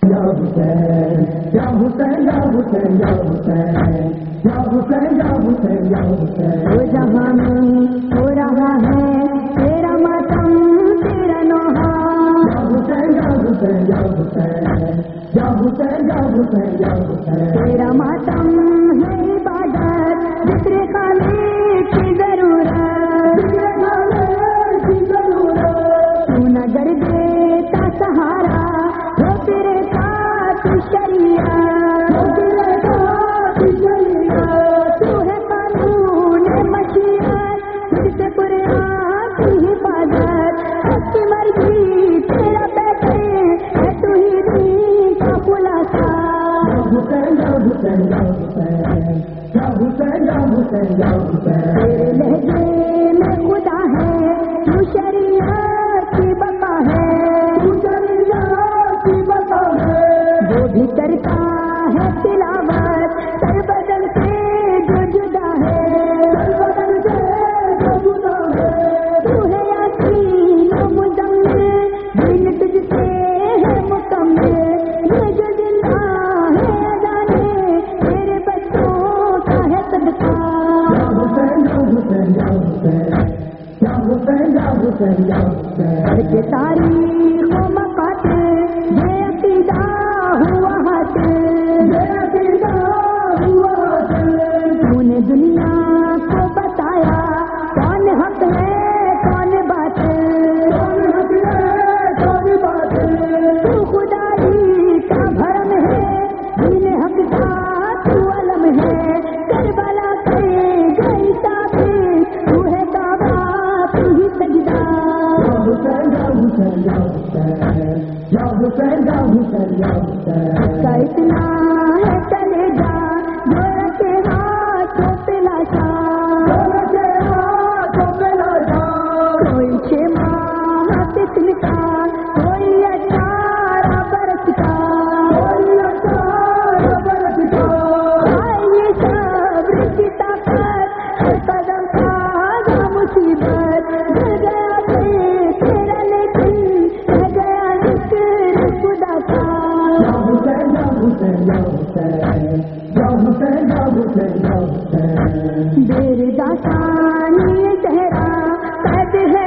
یا حسین یا حسین یا حسین یا حسین یا حسین یا حسین یا حسین وہ جہاں میں ہو رہا ہے تیرا ماتم تیرا نوحہ یا حسین یا حسین یا حسین یا حسین یا حسین یا حسین تیرا ماتم ہے عبادت ذکر خالق کی ضرورت تو نظر دیتا سہارا ہو تیرے ساتھ شریعت تو ہے قانون مشیت تجھ سے قرآن کی حفاظت اس کی مرضی تیرا پیسے ہے تو ہی دین کا خلاصہ یا حسین یا حسین یا حسین یا حسین یا حسین یا حسین تیرے لہجے میں خدا ہے تو شریعت کی بقا ہے تو شریعت کی بقا ہے وہ بھی کرتا ہے تلاوت سر بدن سے جو جدا ہے بدن سے جو جدا ہے تو ہے یاسین و مزمل دین تجھ سے ہے مکمل یہ جو زندہ ہے اذانے تیرے بچوں کا ہے صدقہ یا حسین یا حسین یا حسین یا حسین یا حسین یا حسین ہر کے تاریخ و مقاصد یہ عقیدہ ہوا حاصل یہ عقیدہ ہوا حاصل تو نے دنیا کو بتایا کون حق ہے کون باطل کون حق ہے کون باطل تو خدائی کا بھرم ہے دین حق کا تو علم ہے کربلا کے گئی ثابت تو ہے کعبہ تو ہی سجدہ یا حسین یا حسین یا حسین یا حسین یا حسین یا حسین کا اتنا ہے چلے جا جو رکھے ہاتھوں پہ لاشا کوئی 6 ماہ پچھل کا کوئی 18 برس کا آئیے صبر کی طاقت ہر قدم کا مصیبت گر گیا تیرا لیکن رہ گیا ذکر خدا کا یا حسین یا حسین یا حسین یا حسین یا حسین یا حسین دیر داستانی چہرہ قید ہے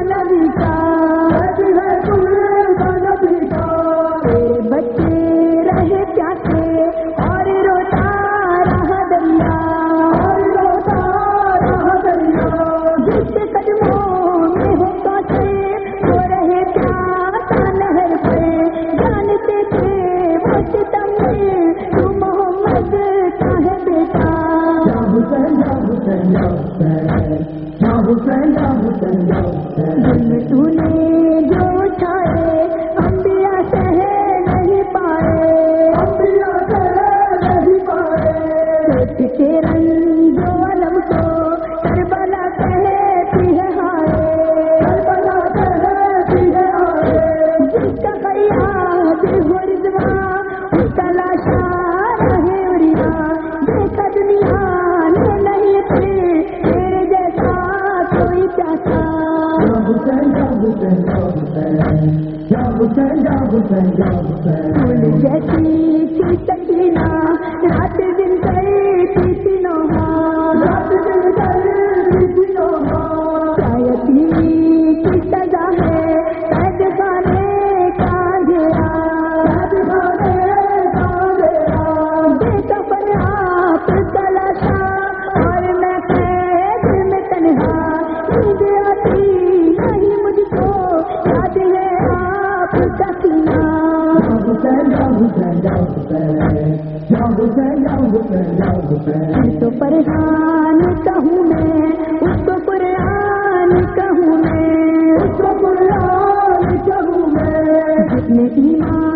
نبی کا تیرے تیرے بچے رہے پیاسے اور روتا رہا دریا جس کے قدموں میں ہو پہنچے وہ رہے پیاسا نہر پہ جانتے تھے وہ ستم میں تو محمد کا ہے بیٹا یا حسین یا حسین یا حسین یا حسین یا حسین یا حسین ظلم تو نے جو اٹھائے انبیاء سے نہیں پائے انبیاء سے نہیں پائے سوچ کے رنگ و علم کو کربلا کہتی ہے ہائے کربلا کہتی ہے آئے جس کا فریاد ہو رضوان اس کا لاشا رہے اریا دیکھا دنیا نے نہیں تھے تیرے جیسا کوئی پیاسا یا حسین یا حسین یا حسین یا حسین یا حسین یا حسین پھول جیسی تھی سکینہ رات دن کرتی تھی نوحہ رات دن کرتی تھی نوحہ یتیمی کی سزا ہے قید خانے کا اندھیرا بے کفن آپ کا لاشا اور میں قید میں تنہا نیند آتی نہیں مجھ کو یاد ہے آپ کا سینہ یا حسین یا حسین یا حسین یا حسین یا حسین یا حسین تو پریشان کہوں میں اس کو قرآن کہوں میں اس کو قرآن کہوں میں جتنے ایمان